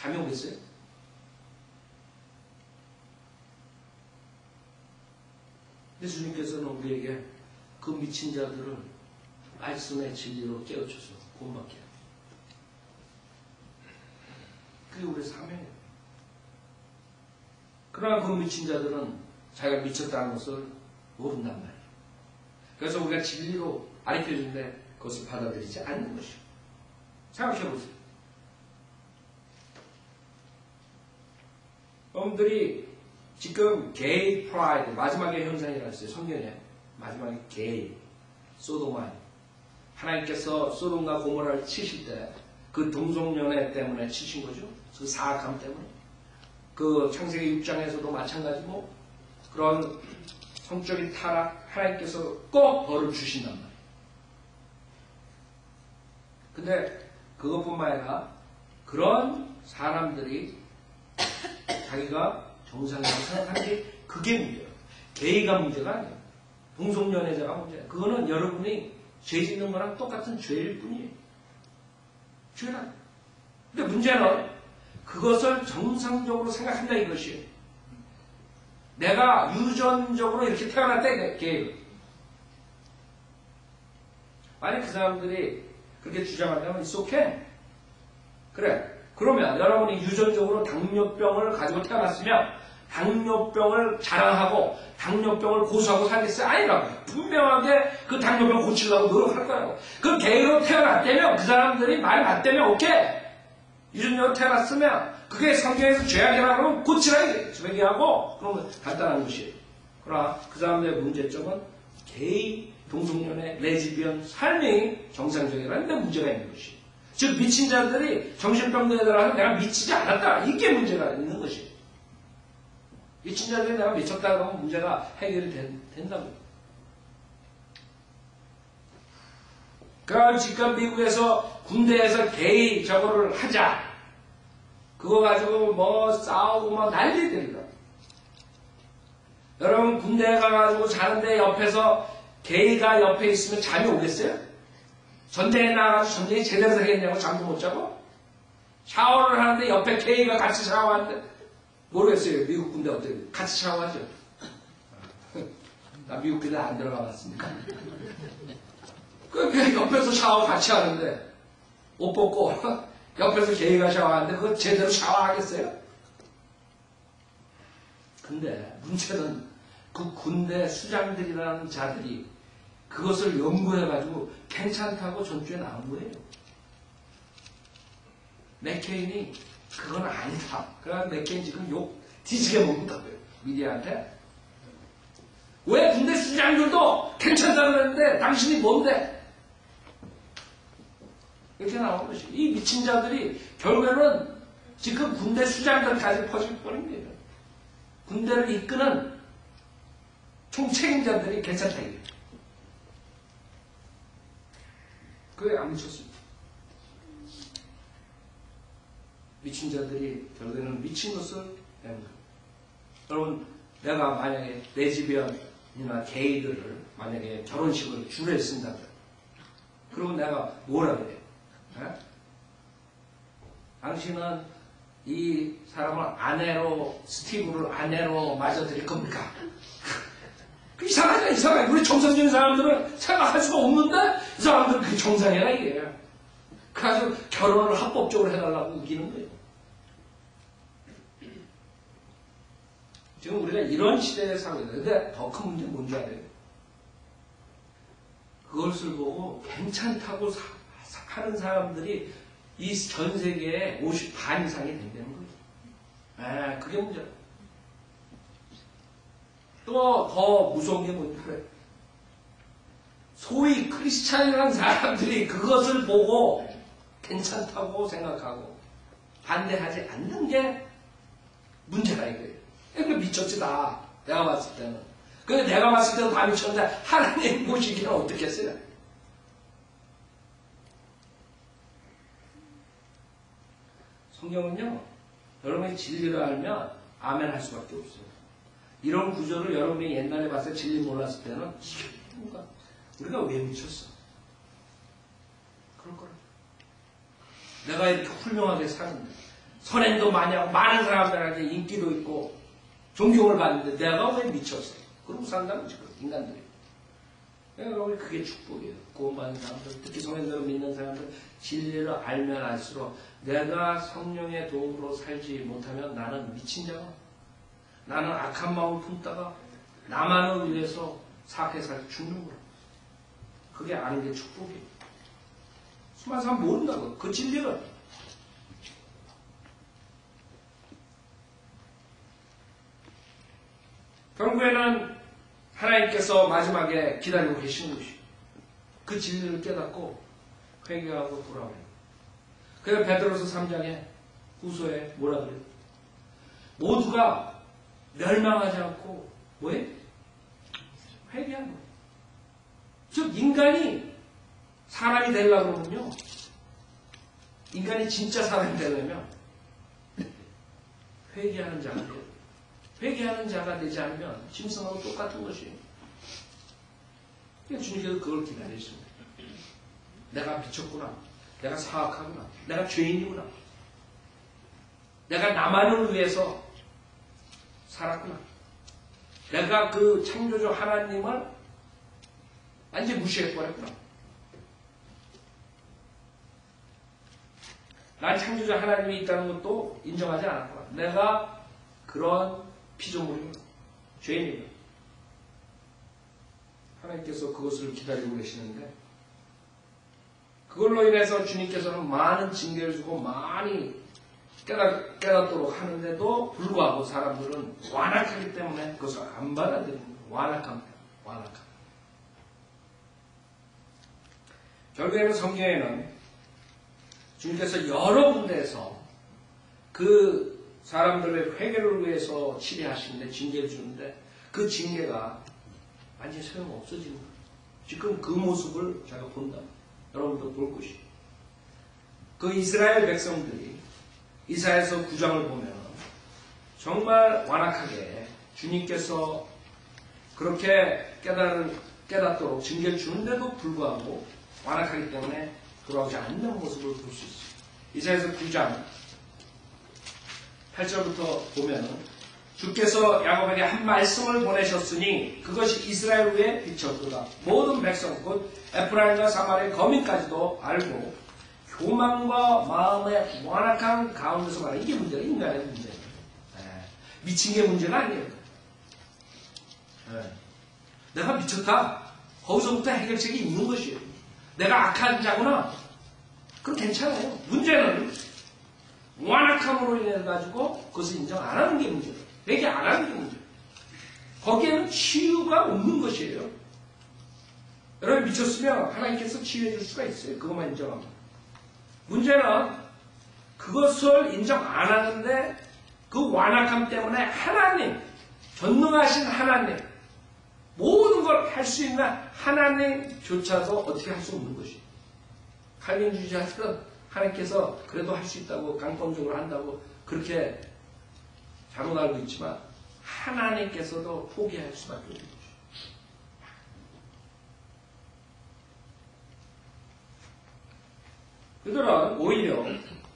잠이 오겠어요? 근데 주님께서는 우리에게 그 미친 자들을 말씀의 진리로 깨우쳐서 구원받게 해요. 그게 우리의 사명이에요. 그러나 그 미친 자들은 자기가 미쳤다는 것을 모른단 말이에요. 그래서 우리가 진리로 가르쳐주는데 그것을 받아들이지 않는 것이에요. 생각해보세요. 여러분들이 지금 게이 프라이드, 마지막의 현상이라고 했어요. 성경에. 마지막에 게이, 소돔아니. 하나님께서 소돔과 고모라를 치실 때 그 동성연애 때문에 치신 거죠. 그 사악함 때문에. 그 창세기 6장에서도 마찬가지고 그런 성적인 타락 하나님께서 꼭 벌을 주신단 말이에요. 근데 그것뿐만 아니라 그런 사람들이 자기가 정상이라고 생각하는 게 그게 문제예요. 게이가 문제가 아니에요. 동성연애자가 문제예요. 그거는 여러분이 죄 짓는 거랑 똑같은 죄일 뿐이에요. 죄란. 근데 문제는 그것을 정상적으로 생각한다 이것이에요. 내가 유전적으로 이렇게 태어났다 이게. 만약 그 사람들이 그렇게 주장한다면 it's okay. 그래. 그러면 여러분이 유전적으로 당뇨병을 가지고 태어났으면 당뇨병을 자랑하고 당뇨병을 고수하고 살겠어요? 아니라고요. 분명하게 그 당뇨병 고치려고 노력할 거라고. 그 게이로 태어났다면 그 사람들이 말 맞다면 오케이. 유전적으로 태어났으면 그게 성경에서 죄악이라고 하면 고치라 얘기하고 그러면 간단한 것이에요. 그러나 그 사람들의 문제점은 게이, 동성연애, 레즈비언 삶이 정상적이라는 데 문제가 있는 것이에요. 즉 미친 자들이 정신병들에 따라서 내가 미치지 않았다. 이게 문제가 있는 것이에요. 미친 자들이 내가 미쳤다 그러면 문제가 해결이 된다고요. 그러니까 지금 미국에서 군대에서 게이 저거를 하자. 그거 가지고 뭐 싸우고 뭐 난리들이다. 여러분 군대에 가가지고 자는데 옆에서 게이가 옆에 있으면 잠이 오겠어요? 전쟁에 나가서 전쟁이 제대로 되겠냐고 잠도 못 자고? 샤워를 하는데 옆에 게이가 같이 샤워하는데 모르겠어요. 미국 군대 어떻게 같이 샤워하죠? 나 미국 군대 안 들어가 봤으니까. 그 옆에서 샤워 같이 하는데 옷 벗고 옆에서 게이가 샤워하는데 그거 제대로 샤워하겠어요? 근데 문제는 그 군대 수장들이라는 자들이 그것을 연구해가지고 괜찮다고 전주에 나온 거예요. 맥케인이 그건 아니다. 그래서 맥케인 지금 욕 뒤지게 먹는다고요. 미디어한테. 왜 군대 수장들도 괜찮다고 그랬는데 당신이 뭔데? 이렇게 나온 것이. 이 미친 자들이 결국에는 지금 군대 수장들까지 퍼질 뻔입니다. 군대를 이끄는 총책임자들이 괜찮다 이거예요. 그게 안 미쳤습니다. 미친 자들이 결국에는 미친 것을 내는 거예요. 여러분, 내가 만약에 레즈비언이나 게이들을 만약에 결혼식을 주례 쓴다면, 그러면 내가 뭐라 그래요? 네? 당신은 이 사람을 아내로, 스티브를 아내로 맞아들일 겁니까? 이상하죠, 이상해. 우리 정상적인 사람들은 생각할 수가 없는데, 이 사람들은 그게 정상이라 이게. 그래가지고 결혼을 합법적으로 해달라고 우기는 거예요. 지금 우리가 이런 시대에 살고 있는데, 근데 더 큰 문제는 뭔지 알아요? 그것을 보고 괜찮다고 하는 사람들이 이 전 세계에 50반 이상이 된다는 거예요. 그게 문제야. 또 더 무서운 게 뭔지 알아요? 소위 크리스찬이라는 사람들이 그것을 보고 괜찮다고 생각하고 반대하지 않는 게 문제가 이거예요. 그러니까 미쳤지 다. 내가 봤을 때는. 근데 내가 봤을 때는 다 미쳤는데 하나님 보시기에는 어떻게 했어요? 성경은요, 여러분이 진리를 알면 아멘 할 수밖에 없어요. 이런 구조를 여러분이 옛날에 봤을 때 진리 몰랐을 때는 이게 뭔가 우리가 왜 미쳤어? 그럴 거라. 내가 이렇게 훌륭하게 사는데 선행도 많이 하고 많은 사람들한테 인기도 있고 존경을 받는데 내가 왜 미쳤어? 그러고 산다는 거지, 인간들이. 여러분, 그게 축복이에요. 구원받은 사람들, 특히 성령들을 믿는 사람들, 진리를 알면 알수록 내가 성령의 도움으로 살지 못하면 나는 미친 자가, 나는 악한 마음을 품다가 나만을 위해서 사악하게 살아 죽는구나. 그게 아는 게 축복이에요. 수많은 사람 모른다고, 그 진리를. 결국에는 하나님께서 마지막에 기다리고 계시는 것이에요. 그 진리를 깨닫고 회개하고 돌아오는 거예요. 그래서 베드로서 3장에 후서에 뭐라 그래요? 모두가 멸망하지 않고 뭐예요? 회개하는 거예요. 즉 인간이 사람이 되려고 그러면요, 인간이 진짜 사람이 되려면 회개하는 자가 돼요. 회개하는 자가 되지 않으면 짐승하고 똑같은 것이에요. 주님께서 그걸 기다리십니다. 내가 미쳤구나. 내가 사악하구나. 내가 죄인이구나. 내가 나만을 위해서 살았구나. 내가 그 창조주 하나님을 완전히 무시해버렸구나. 난 창조주 하나님이 있다는 것도 인정하지 않았구나. 내가 그런 피조물이구나. 죄인이구나. 하나님께서 그것을 기다리고 계시는데, 그걸로 인해서 주님께서는 많은 징계를 주고 많이 깨닫도록 하는데도 불구하고 사람들은 완악하기 때문에 그것을 안 받아들이는 거예요. 완악합니다. 완악함. 결국에는 성경에는 주님께서 여러 군데에서 그 사람들의 회개를 위해서 치료하시는데 징계를 주는데 그 징계가 완전히 소용없어지는 거예요. 지금 그 모습을 제가 본다. 여러분도 볼 것이에요. 그 이스라엘 백성들이 이사야서 9장을 보면 정말 완악하게 주님께서 그렇게 깨닫도록 징계를 주는데도 불구하고 완악하기 때문에 돌아오지 않는 모습을 볼 수 있어요. 이사야서 9장 8절부터 보면 주께서 야곱에게 한 말씀을 보내셨으니 그것이 이스라엘 위에 비쳤도다. 모든 백성 곧 에프라임과 사마리아 거민까지도 알고 교만과 마음의 완악한 가운데서 말하는 이게 문제예요. 인간의 문제예요. 미친 게 문제가 아니에요. 내가 미쳤다. 거기서부터 해결책이 있는 것이에요. 내가 악한 자구나. 그럼 괜찮아요. 문제는 완악함으로 인해 가지고 그것을 인정 안 하는 게 문제예요. 회개 안 하는 게 문제예요. 거기에는 치유가 없는 것이에요. 여러분 미쳤으면 하나님께서 치유해 줄 수가 있어요. 그것만 인정하면. 문제는 그것을 인정 안 하는데 그 완악함 때문에 하나님, 전능하신 하나님, 모든 걸 할 수 있는 하나님조차도 어떻게 할 수 없는 것이에요. 칼빈주의자들은 하나님께서 그래도 할 수 있다고 강권적으로 한다고 그렇게 잘못 알고 있지만 하나님께서도 포기할 수밖에 없는 것이에요. 그들은 오히려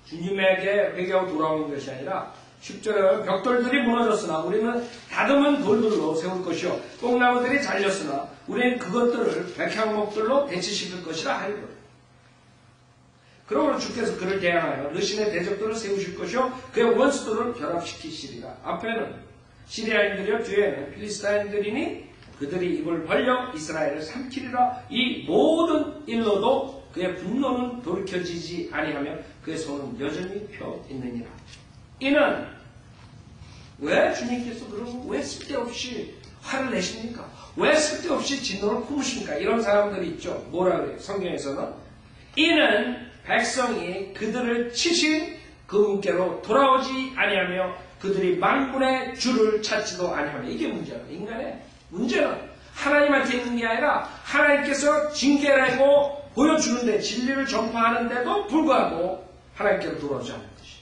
주님에게 회개하고 돌아오는 것이 아니라 10절에 벽돌들이 무너졌으나 우리는 다듬은 돌들로 세울 것이요 뽕나무들이 잘렸으나 우리는 그것들을 백향목들로 대치시킬 것이라 하리로다. 그러므로 주께서 그를 대항하여 르신의 대적들을 세우실 것이요 그의 원수들을 결합시키시리라. 앞에는 시리아인들이요 뒤에는 필리스타인들이니 그들이 입을 벌려 이스라엘을 삼키리라. 이 모든 일로도 그의 분노는 돌이켜지지 아니하며 그의 손은 여전히 펴 있느니라. 이는 왜 주님께서 그러면 왜 쓸데없이 화를 내십니까? 왜 쓸데없이 진노를 품으십니까? 이런 사람들이 있죠. 뭐라 그래요? 성경에서는 이는 백성이 그들을 치신 그분께로 돌아오지 아니하며 그들이 만군의 주를 찾지도 아니하며 이게 문제예요. 인간의 문제는 하나님한테 있는 게 아니라 하나님께서 징계라고 보여주는데 진리를 전파하는데도 불구하고 하나님께로 돌아오지 않는 것이.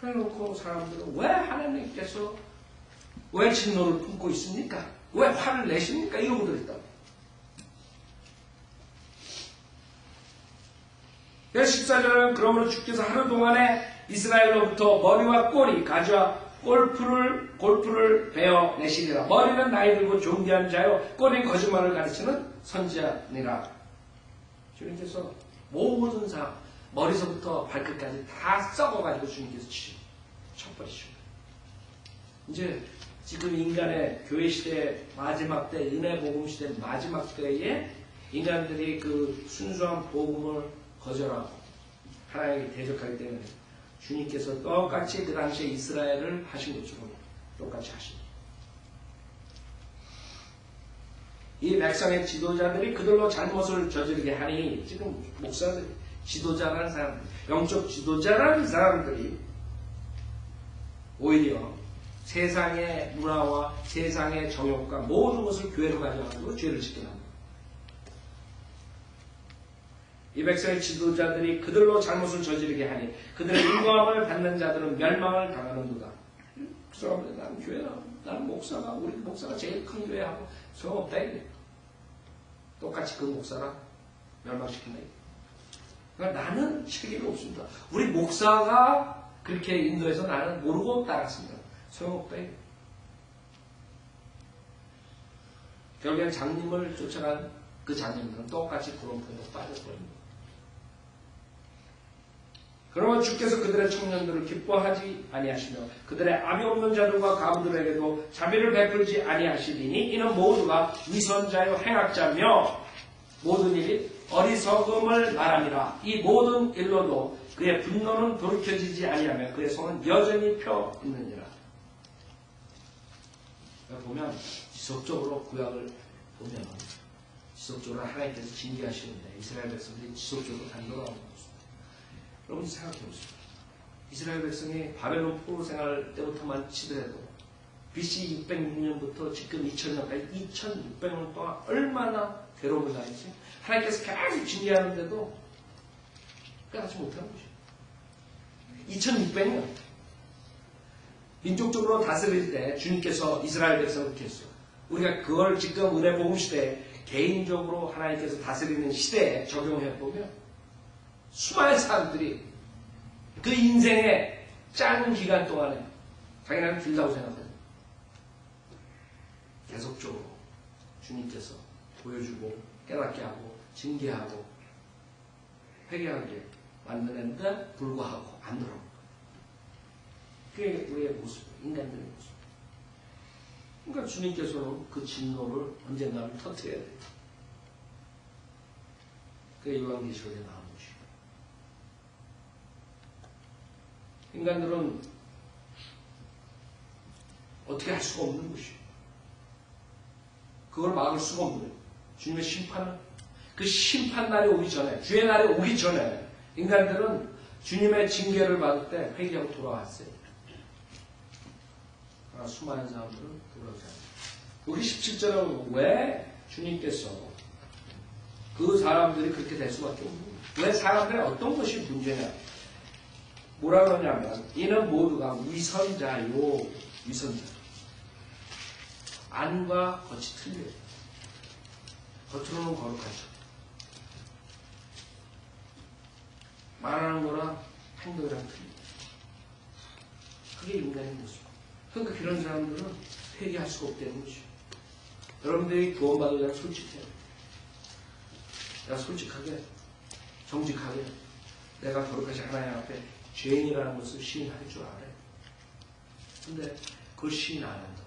그래놓고 사람들은 왜 하나님께서 왜 진노를 품고 있습니까? 왜 화를 내십니까? 이러고 들었다고. 14절 17절은 그러므로 주께서 하루 동안에 이스라엘로부터 머리와 꼬리, 가지와 골프를 베어내시리라. 머리는 나이 들고 존귀한 자요, 꼬리는 거짓말을 가르치는 선지자니라. 주님께서 모든 사람, 머리서부터 발끝까지 다 썩어가지고 주님께서 쳐버리십니다. 이제 지금 인간의 교회 시대 마지막 때, 은혜 복음 시대 마지막 때에 인간들이 그 순수한 복음을 거절하고 하나님께 대적하기 때문에 주님께서 똑같이 그 당시에 이스라엘을 하신 것처럼 똑같이 하십니다. 이 백성의 지도자들이 그들로 잘못을 저지르게 하니, 지금 목사들, 지도자라는 사람들, 영적 지도자라는 사람들이 오히려 세상의 문화와 세상의 정욕과 모든 것을 교회로 가져가지고 죄를 짓게 합니다. 이 백성의 지도자들이 그들로 잘못을 저지르게 하니 그들의 인과함을 받는 자들은 멸망을 당하는도다. 그 사람들, 나는 교회나, 나는 목사가, 우리 목사가 제일 큰 교회하고 소용없다 이게. 똑같이 그 목사랑 멸망시킨다 이게. 그러니까 나는 책임이 없습니다. 우리 목사가 그렇게 인도해서 나는 모르고 따랐습니다. 소용없다 이게. 결국엔 장님을 쫓아간 그 장님들은 똑같이 구렁텅이에 빠져버립니다. 그러면 주께서 그들의 청년들을 기뻐하지 아니하시며 그들의 아비 없는 자들과 가부들에게도 자비를 베풀지 아니하시리니 이는 모두가 위선자요 행악자며 모든 일이 어리석음을 말함이라. 이 모든 일로도 그의 분노는 돌이켜지지 아니하며 그의 손은 여전히 펴 있느니라. 보면 지속적으로 구약을 보면 지속적으로 하나님께서 징계하시는데 이스라엘 백성들이 지속적으로 단도나오는 것입니다. 여러분 생각해보세요. 이스라엘 백성이 바벨론 포로 생활 때부터만 치더라도 BC 606년부터 지금 2000년까지 2600년 동안 얼마나 괴로움을 당했지? 하나님께서 계속 징계하는데도 깨닫지 못하는 것이에요. 2600년 민족적으로 다스릴 때 주님께서 이스라엘 백성을 이렇게 했어요. 우리가 그걸 지금 은혜 복음 시대에 개인적으로 하나님께서 다스리는 시대에 적용해보면 수많은 사람들이 그 인생의 짧은 기간 동안에 자기는 길다고 생각해요. 계속적으로 주님께서 보여주고 깨닫게 하고 징계하고 회개하게 만드는데 불구하고 안 들어오고, 그게 우리의 모습, 인간들의 모습. 그러니까 주님께서는 그 진노를 언젠가는 터뜨려야 돼요. 그게 요한계시록에 나오는 것이에요. 인간들은 어떻게 할 수가 없는 것이에요. 그걸 막을 수가 없는 거예요. 주님의 심판은, 그 심판날이 오기 전에, 주의 날이 오기 전에 인간들은 주님의 징계를 받을 때 회개하고 돌아왔어요. 그러나 수많은 사람들은 돌아오지 않아요. 우리 17절은 왜 주님께서 그 사람들이 그렇게 될 수밖에 없는 거예요. 왜 사람들의 어떤 것이 문제냐? 뭐라 그러냐면 이는 모두가 위선자요. 위선자. 안과 겉이 틀려요. 겉으로는 거룩하죠. 말하는 거랑 행동이랑 틀려요. 그게 인간의 모습. 그러니까 그런 사람들은 회개할 수가 없다는 것이죠. 여러분들이 구원받을 때 솔직해요. 내가 솔직하게, 정직하게 내가 거룩하신 하나님 앞에 죄인이라는 것을 시인할 줄 알아요. 근데 그걸 시인 안 한다.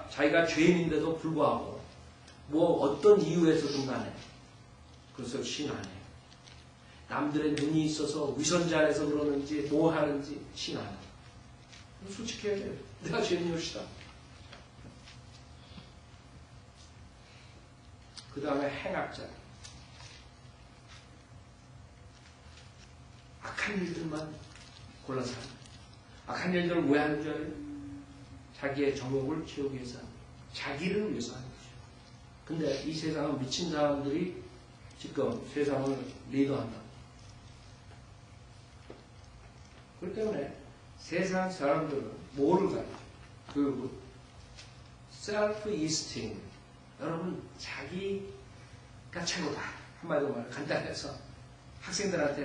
자기가 죄인인데도 불구하고 뭐 어떤 이유에서든 간에 그것을 시인 안 해요. 남들의 눈이 있어서 위선자라서 그러는지 뭐 하는지 시인 안 해요. 솔직해야 돼요. 내가 죄인이었다. 그 다음에 행악자. 악한 일들만 골라서 합니다. 악한 일들을 왜 하는 줄 알아요? 자기의 정욕을 채우기 위해서 합니다. 자기를 위해서 하는 거죠. 근데 이 세상은 미친 사람들이 지금 세상을 리더한다. 그렇기 때문에 세상 사람들은 뭐를 가지고 그 self-esteem, 여러분 자기가 최고다. 한마디로 말해 간단해서 학생들한테